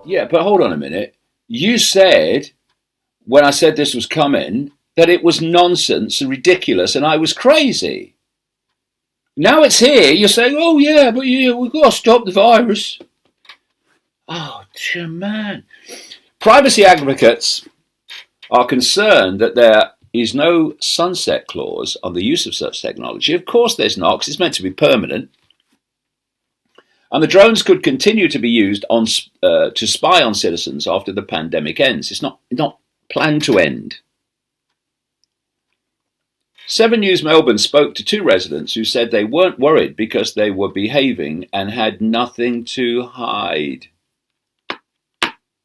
Yeah, but hold on a minute. You said, when I said this was coming, that it was nonsense and ridiculous and I was crazy. Now it's here, you're saying, oh yeah, but yeah, we've got to stop the virus. Oh, dear man. Privacy advocates are concerned that there is no sunset clause on the use of such technology. Of course there's not, because it's meant to be permanent. And the drones could continue to be used to spy on citizens after the pandemic ends. It's not planned to end. 7 News Melbourne spoke to 2 residents who said they weren't worried because they were behaving and had nothing to hide.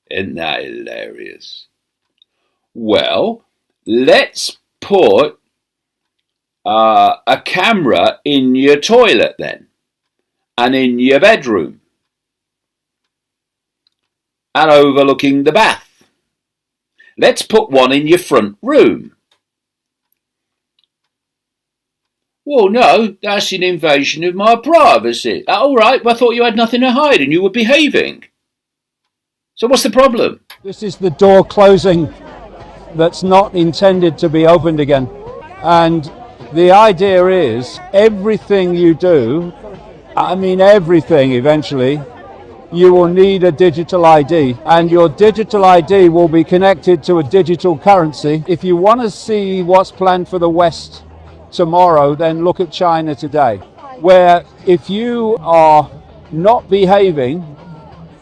Isn't that hilarious? Well, let's put a camera in your toilet then, and in your bedroom, and overlooking the bath. Let's put one in your front room. Well, no, that's an invasion of my privacy. All right, well, I thought you had nothing to hide and you were behaving. So what's the problem? This is the door closing that's not intended to be opened again. And the idea is everything you do, I mean everything eventually, you will need a digital ID, and your digital ID will be connected to a digital currency. If you want to see what's planned for the West tomorrow, then look at China today, where if you are not behaving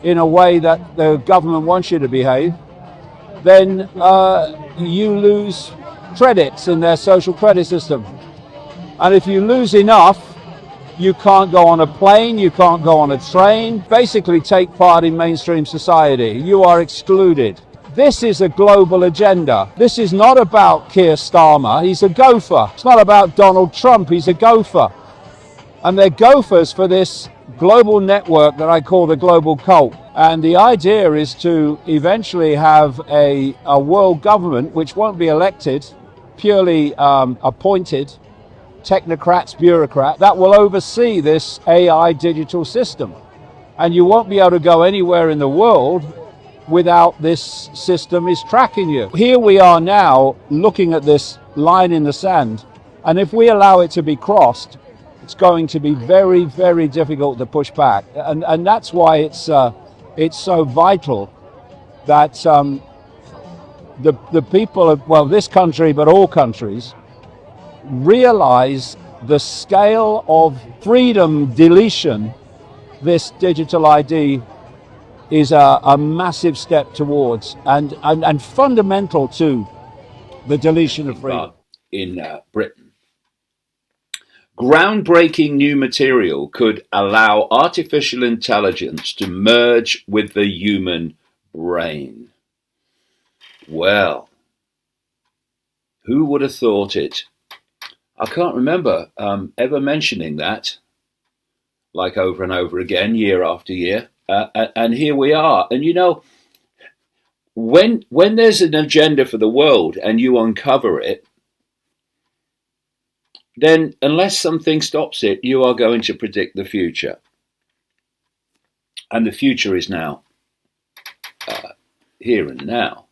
in a way that the government wants you to behave, then you lose credits in their social credit system. And if you lose enough, you can't go on a plane, you can't go on a train, basically take part in mainstream society. You are excluded. This is a global agenda. This is not about Keir Starmer, he's a gopher. It's not about Donald Trump, he's a gopher. And they're gophers for this global network that I call the global cult. And the idea is to eventually have a world government which won't be elected, purely appointed, technocrats, bureaucrats, that will oversee this AI digital system. And you won't be able to go anywhere in the world without this system is tracking you. Here we are now looking at this line in the sand, and if we allow it to be crossed, it's going to be very, very difficult to push back. And that's why it's so vital that the people of, well, this country, but all countries, realize the scale of freedom deletion this digital ID is a massive step towards, and fundamental to the deletion of freedom. In Britain, groundbreaking new material could allow artificial intelligence to merge with the human brain. Well, who would have thought it? I can't remember ever mentioning that, like over and over again, year after year. And here we are. And you know, when there's an agenda for the world and you uncover it, then unless something stops it, you are going to predict the future. And the future is now, here and now.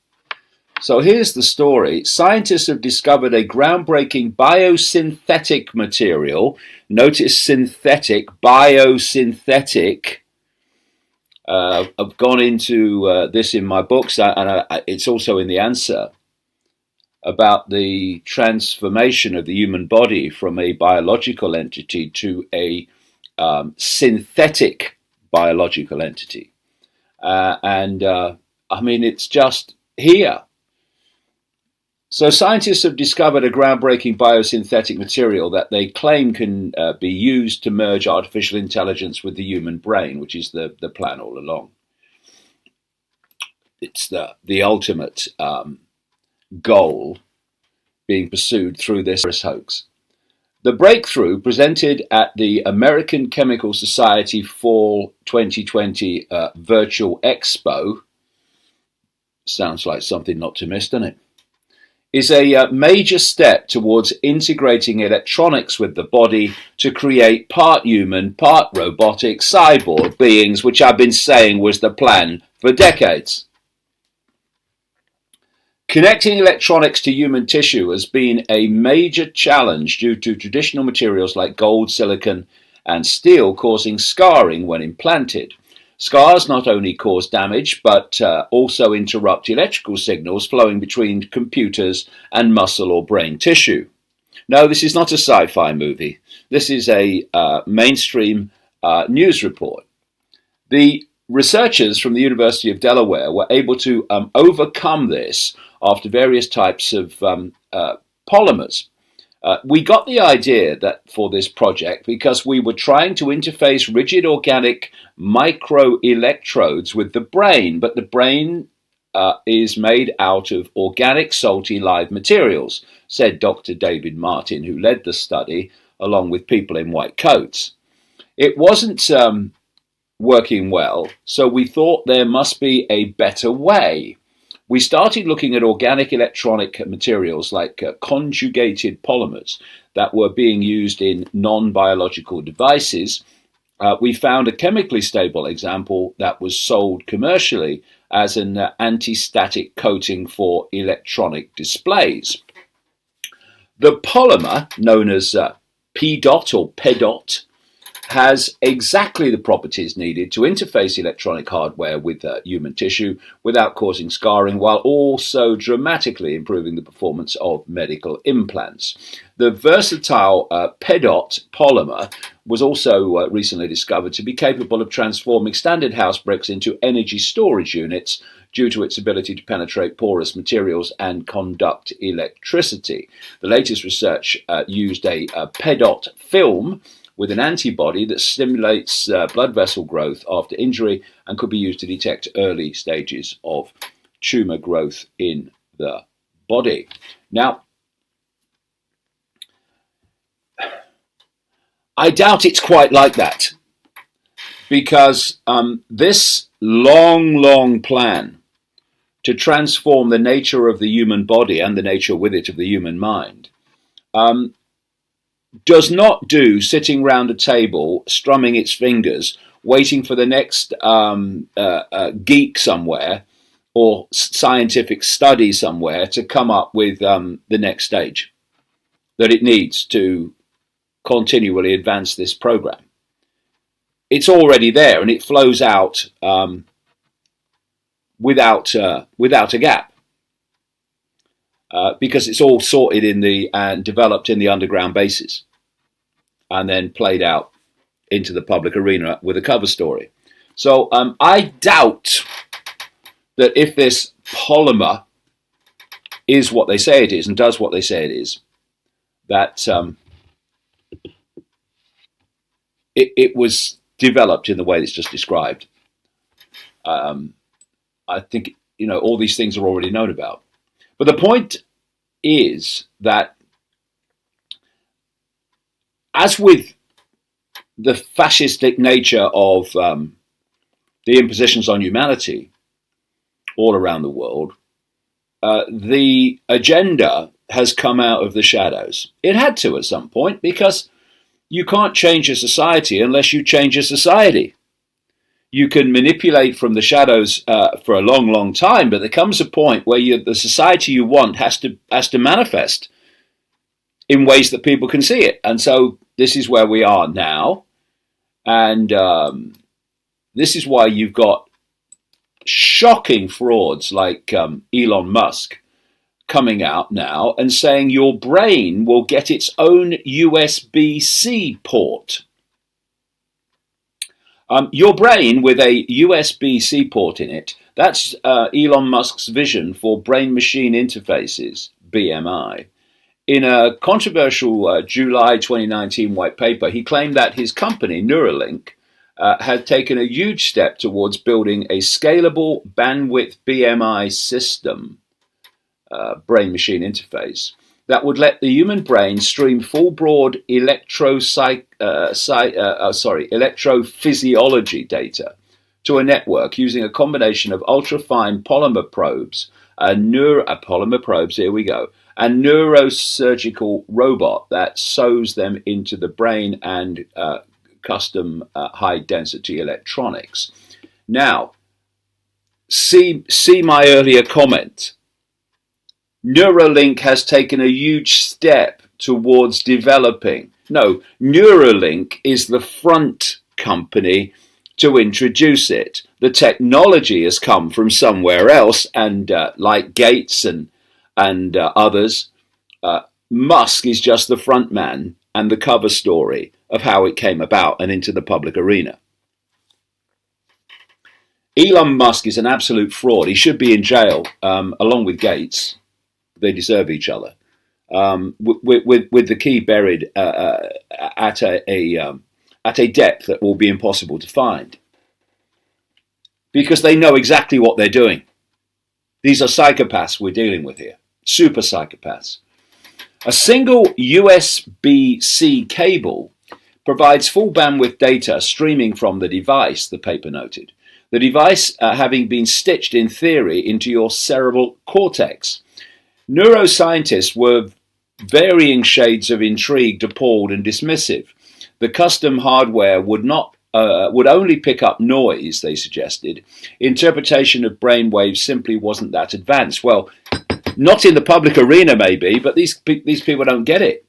So here's the story. Scientists have discovered a groundbreaking biosynthetic material. Notice synthetic, biosynthetic. I've gone into this in my books, and it's also in the answer, about the transformation of the human body from a biological entity to a synthetic biological entity. I mean, it's just here. So scientists have discovered a groundbreaking biosynthetic material that they claim can be used to merge artificial intelligence with the human brain, which is the plan all along. It's the ultimate goal being pursued through this hoax. The breakthrough, presented at the American Chemical Society Fall 2020 Virtual Expo, sounds like something not to miss, doesn't it? is a major step towards integrating electronics with the body to create part human, part robotic cyborg beings, which I've been saying was the plan for decades. Connecting electronics to human tissue has been a major challenge due to traditional materials like gold, silicon, and steel causing scarring when implanted. Scars not only cause damage, but also interrupt electrical signals flowing between computers and muscle or brain tissue. No, this is not a sci-fi movie. This is a mainstream news report. The researchers from the University of Delaware were able to overcome this after various types of polymers. We got the idea that for this project because we were trying to interface rigid organic microelectrodes with the brain, but the brain is made out of organic salty live materials, said Dr. David Martin, who led the study along with people in white coats. It wasn't working well, so we thought there must be a better way. We started looking at organic electronic materials like conjugated polymers that were being used in non-biological devices. We found a chemically stable example that was sold commercially as an anti-static coating for electronic displays. The polymer, known as P-dot or PEDOT, has exactly the properties needed to interface electronic hardware with human tissue without causing scarring, while also dramatically improving the performance of medical implants. The versatile PEDOT polymer was also recently discovered to be capable of transforming standard house bricks into energy storage units due to its ability to penetrate porous materials and conduct electricity. The latest research used a PEDOT film with an antibody that stimulates blood vessel growth after injury and could be used to detect early stages of tumor growth in the body. Now, I doubt it's quite like that because this long plan to transform the nature of the human body and the nature with it of the human mind does not do sitting round a table, strumming its fingers, waiting for the next geek somewhere or scientific study somewhere to come up with the next stage that it needs to continually advance this program. It's already there and it flows out without a gap. Because it's all sorted in and developed in the underground bases and then played out into the public arena with a cover story. So I doubt that if this polymer is what they say it is and does what they say it is, that it was developed in the way that's just described. I think, all these things are already known about. But the point is that, as with the fascistic nature of the impositions on humanity all around the world, the agenda has come out of the shadows. It had to at some point, because you can't change a society unless you change a society. You can manipulate from the shadows for a long time, but there comes a point where the society you want has to manifest in ways that people can see it. And so this is where we are now. And this is why you've got shocking frauds like Elon Musk coming out now and saying your brain will get its own USB-C port. Your brain with a USB-C port in it, that's Elon Musk's vision for brain-machine interfaces, BMI. In a controversial July 2019 white paper, he claimed that his company, Neuralink, had taken a huge step towards building a scalable bandwidth BMI system, brain-machine interface, that would let the human brain stream full broad electrophysiology data to a network using a combination of ultra-fine polymer probes, polymer probes, here we go, and neurosurgical robot that sews them into the brain and custom high-density electronics. Now, see my earlier comment. Neuralink has taken a huge step towards developing. No, Neuralink is the front company to introduce it. The technology has come from somewhere else, and like Gates and others, Musk is just the front man and the cover story of how it came about and into the public arena. Elon Musk is an absolute fraud. He should be in jail, along with Gates. They deserve each other. With the key buried at a depth that will be impossible to find, because they know exactly what they're doing. These are psychopaths we're dealing with here, super psychopaths. A single USB-C cable provides full bandwidth data streaming from the device, the paper noted. The device having been stitched in theory into your cerebral cortex. Neuroscientists were varying shades of intrigued, appalled, and dismissive. The custom hardware would only pick up noise, they suggested. Interpretation of brainwaves simply wasn't that advanced. Well, not in the public arena, maybe, but these people don't get it.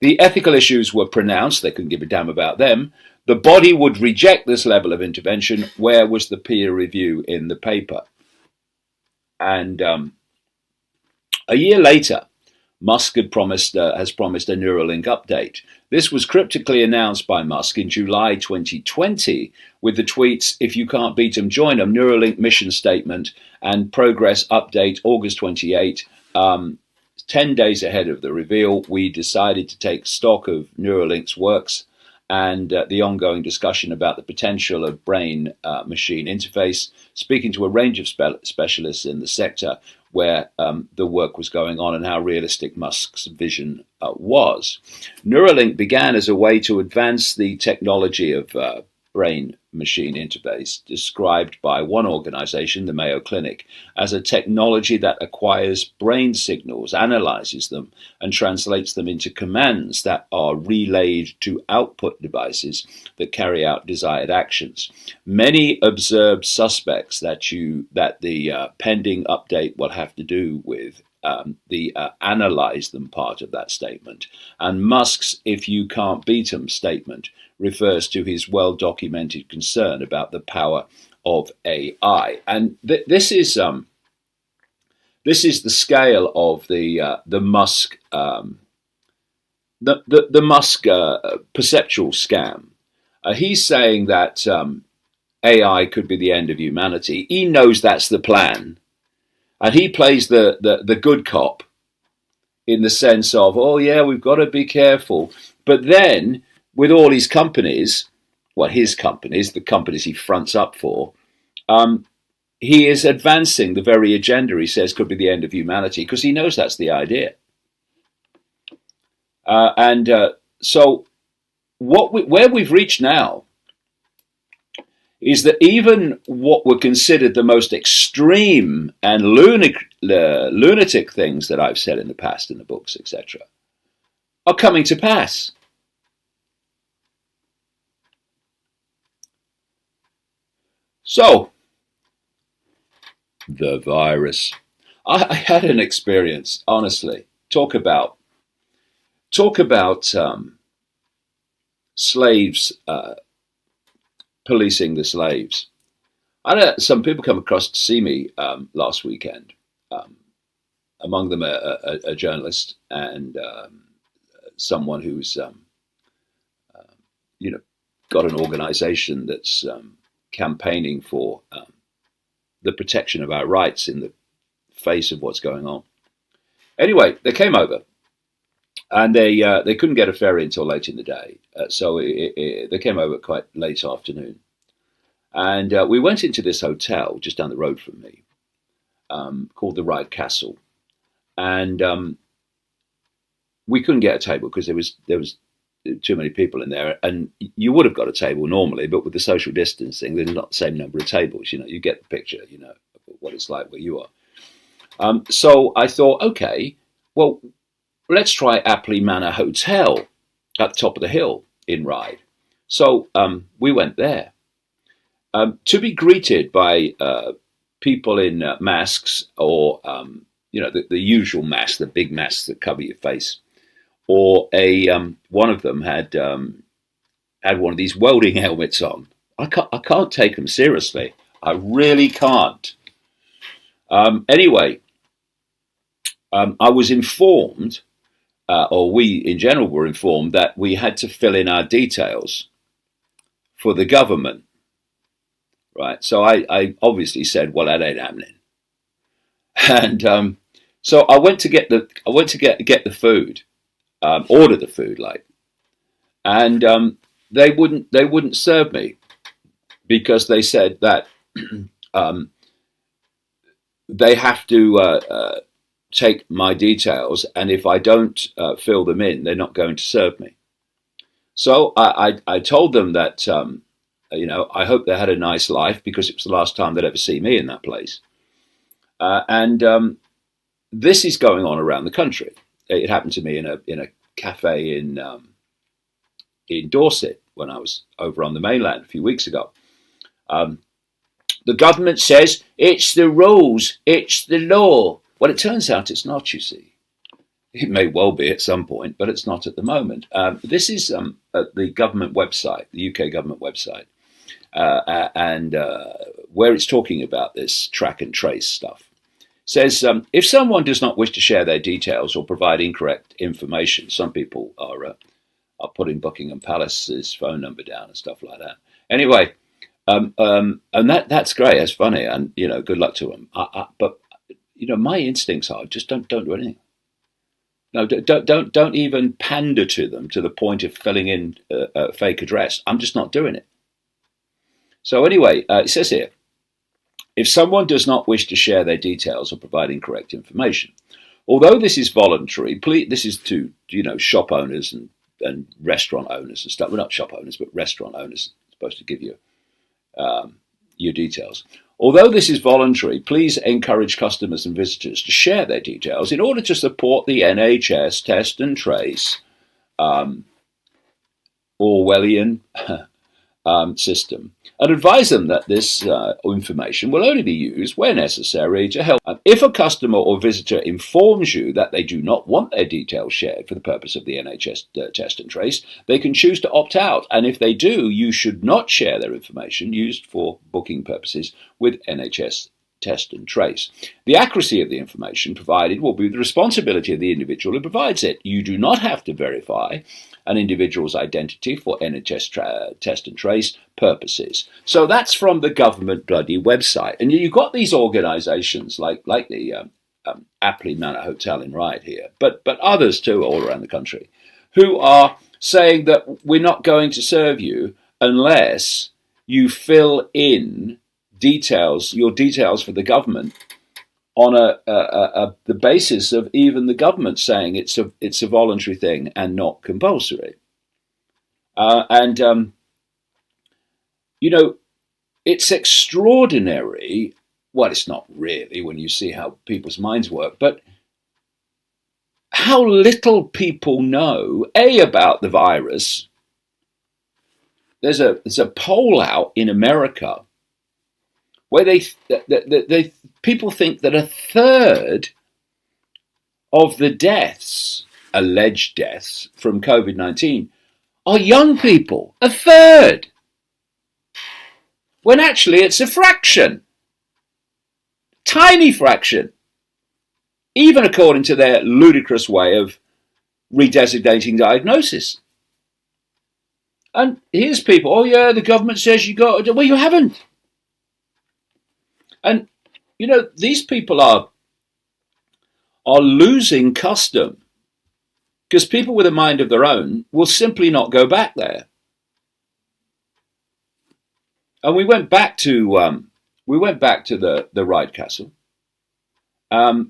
The ethical issues were pronounced. They couldn't give a damn about them. The body would reject this level of intervention. Where was the peer review in the paper? And a year later, Musk has promised a Neuralink update. This was cryptically announced by Musk in July 2020 with the tweets, "If you can't beat them, join them," Neuralink mission statement and progress update August 28. 10 days ahead of the reveal, we decided to take stock of Neuralink's works and the ongoing discussion about the potential of brain-machine interface, speaking to a range of specialists in the sector where the work was going on and how realistic Musk's vision was. Neuralink began as a way to advance the technology of brain-machine interface, described by one organization, the Mayo Clinic, as a technology that acquires brain signals, analyzes them, and translates them into commands that are relayed to output devices that carry out desired actions. Many observed suspects that the pending update will have to do with the analyze them part of that statement. And Musk's "if you can't beat 'em" statement refers to his well-documented concern about the power of AI. And this is the scale of the Musk the Musk perceptual scam. He's saying that AI could be the end of humanity. He knows that's the plan. And he plays the good cop in the sense of, oh yeah, we've got to be careful. But then, with all his companies, well, his companies, the companies he fronts up for, he is advancing the very agenda he says could be the end of humanity, because he knows that's the idea. So where we've reached now is that even what were considered the most extreme and lunatic things that I've said in the past in the books, etc., are coming to pass. So, the virus. I had an experience, honestly. Talk about slaves policing the slaves. I had some people come across to see me last weekend. Among them a journalist and someone who's got an organization that's campaigning for the protection of our rights in the face of what's going on. Anyway, they came over, and they couldn't get a ferry until late in the day, so they came over quite late afternoon, and we went into this hotel just down the road from me, called the Ride Castle, and we couldn't get a table because there was too many people in there, and you would have got a table normally, but with the social distancing, there's not the same number of tables. You get the picture, what it's like where you are. So I thought, okay, well, let's try Apley Manor Hotel at the top of the hill in Ryde. So we went there to be greeted by people in masks, or the usual masks, the big masks that cover your face, or one of them had one of these welding helmets on. I can't take them seriously. I really can't. Anyway, I was informed, or we in general were informed, that we had to fill in our details for the government. Right. So I obviously said, well, that ain't happening. And so I went to get the food, order the food, and they wouldn't serve me because they said that um, they have to take my details, and if I don't fill them in, they're not going to serve me. So I told them that I hope they had a nice life, because it was the last time they'd ever see me in that place. And this is going on around the country. It happened to me in a cafe in Dorset when I was over on the mainland a few weeks ago. The government says it's the rules, it's the law. Well, it turns out it's not, you see. It may well be at some point, but it's not at the moment. This is at the government website, the UK government website, and where it's talking about this track and trace stuff. Says, if someone does not wish to share their details or provide incorrect information, some people are putting Buckingham Palace's phone number down and stuff like that. Anyway, and that's great. That's funny, and good luck to them. But my instincts are just don't do anything. No, don't even pander to them to the point of filling in a fake address. I'm just not doing it. So anyway, it says here, if someone does not wish to share their details or provide incorrect information, although this is voluntary, this is to shop owners and restaurant owners and stuff. Well, not shop owners, but restaurant owners are supposed to give you your details. Although this is voluntary, please encourage customers and visitors to share their details in order to support the NHS test and trace Orwellian system, and advise them that this information will only be used where necessary to help. If a customer or visitor informs you that they do not want their details shared for the purpose of the NHS test and trace, they can choose to opt out. And if they do, you should not share their information used for booking purposes with NHS test and trace. The accuracy of the information provided will be the responsibility of the individual who provides it. You do not have to verify an individual's identity for NHS test and trace purposes. So that's from the government bloody website. And you've got these organisations like the Apley Manor Hotel in Ryde here, but others too all around the country, who are saying that we're not going to serve you unless you fill in your details for the government on the basis of even the government saying it's a voluntary thing and not compulsory. It's extraordinary. Well, it's not really when you see how people's minds work, but how little people know about the virus. There's a poll out in America where people think that a third of the deaths, alleged deaths from COVID-19, are young people. A third, when actually it's a fraction, tiny fraction, even according to their ludicrous way of redesignating diagnosis. And here's people, oh yeah, the government says you got to, well, you haven't. And, these people are losing custom, because people with a mind of their own will simply not go back there. And we went back to the Ryde Castle,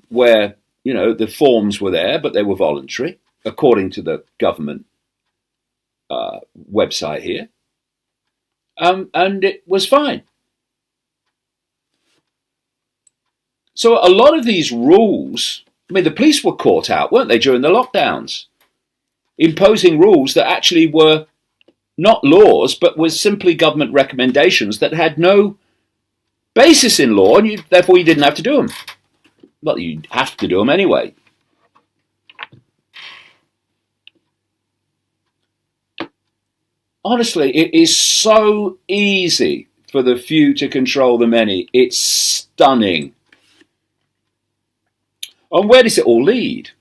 where, the forms were there, but they were voluntary, according to the government website here. And it was fine. So a lot of these rules, I mean, the police were caught out, weren't they, during the lockdowns, imposing rules that actually were not laws, but were simply government recommendations that had no basis in law, and therefore you didn't have to do them. Not that you have to do them anyway. Honestly, it is so easy for the few to control the many. It's stunning. And where does it all lead?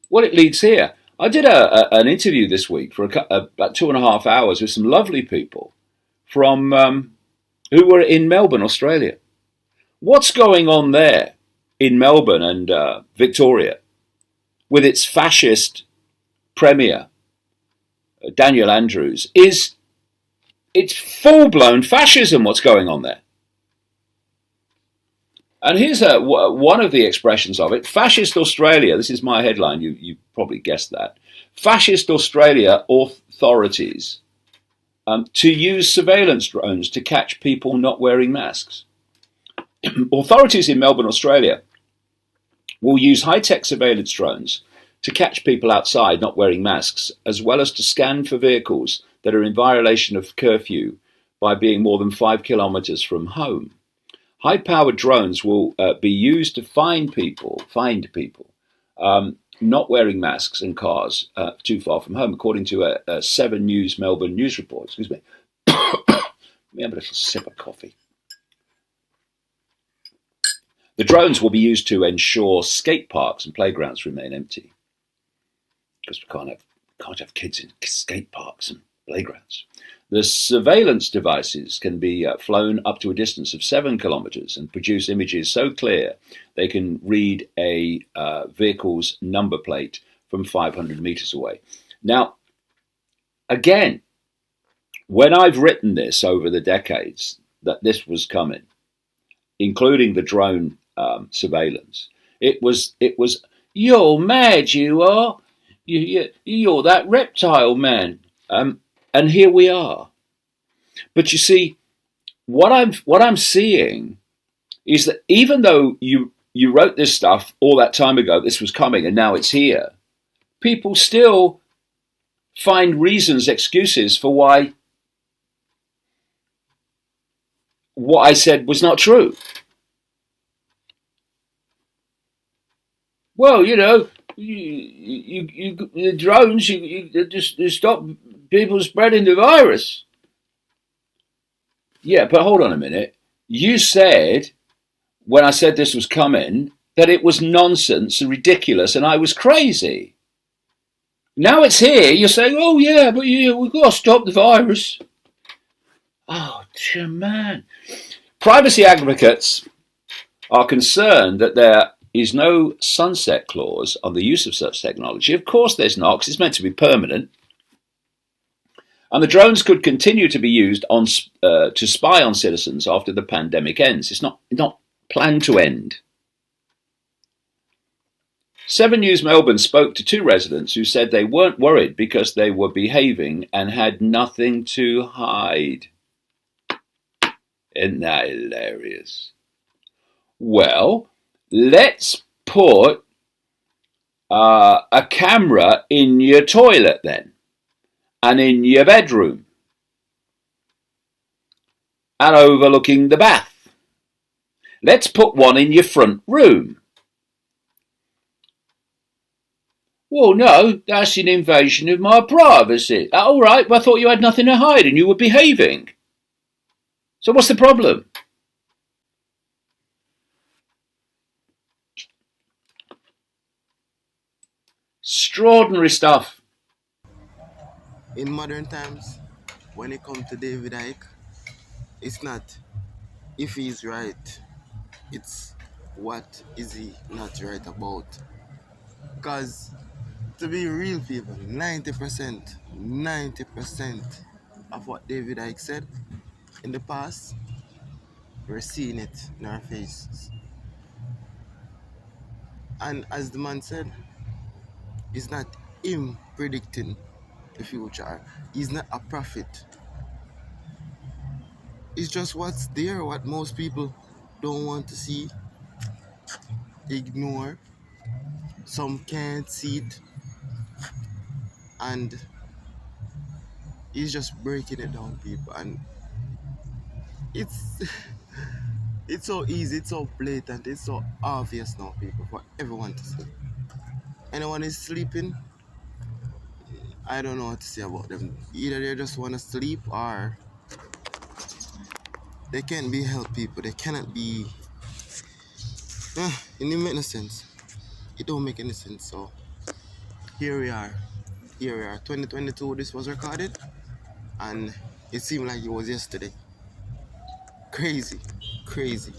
Well, it leads here. I did an interview this week for about 2.5 hours with some lovely people from who were in Melbourne, Australia. What's going on there in Melbourne and Victoria with its fascist premier, Daniel Andrews, it's full-blown fascism what's going on there. And here's one of the expressions of it. Fascist Australia, this is my headline, you probably guessed that. Fascist Australia authorities to use surveillance drones to catch people not wearing masks. Authorities in Melbourne, Australia will use high-tech surveillance drones to catch people outside not wearing masks, as well as to scan for vehicles that are in violation of curfew by being more than 5 kilometres from home. High-powered drones will be used to find people not wearing masks in cars too far from home, according to a 7 News Melbourne news report. Excuse me. Let me have a little sip of coffee. The drones will be used to ensure skate parks and playgrounds remain empty, because we can't have kids in skate parks and playgrounds. The surveillance devices can be flown up to a distance of 7 kilometres and produce images so clear they can read a vehicle's number plate from 500 metres away. Now, again, when I've written this over the decades that this was coming, including the drone surveillance, it was you're mad, you are. You're that reptile man. And here we are. But you see, what I'm seeing is that even though you wrote this stuff all that time ago, this was coming, and now it's here, people still find reasons, excuses for why what I said was not true. Well, you know, the drones, you just stop people spreading the virus. Yeah, but hold on a minute. You said, when I said this was coming, that it was nonsense and ridiculous and I was crazy. Now it's here, you're saying, oh yeah, but we've got to stop the virus. Oh, dear man. Privacy advocates are concerned that there is no sunset clause on the use of such technology. Of course there's not, because it's meant to be permanent. And the drones could continue to be used to spy on citizens after the pandemic ends. It's not planned to end. 7 News Melbourne spoke to 2 residents who said they weren't worried because they were behaving and had nothing to hide. Isn't that hilarious? Well, let's put a camera in your toilet then, and in your bedroom, and overlooking the bath. Let's put one in your front room. Well, no, that's an invasion of my privacy. All right, well, I thought you had nothing to hide and you were behaving. So what's the problem? Extraordinary stuff. In modern times, when it comes to David Icke, it's not if he's right, it's what is he not right about. Because to be real, people, 90% of what David Icke said in the past, we're seeing it in our faces. And as the man said, it's not him predicting the future. He's not a prophet. It's just what's there, what most people don't want to see, ignore, some can't see it, and he's just breaking it down, people. And it's it's so easy, it's so blatant, it's so obvious now, people, for everyone to see. Anyone is sleeping, I don't know what to say about them. Either they just want to sleep or they can't be helped, people. They cannot be. It didn't make no sense. It don't make any sense. So here we are. Here we are. 2022. This was recorded, and it seemed like it was yesterday. Crazy, crazy.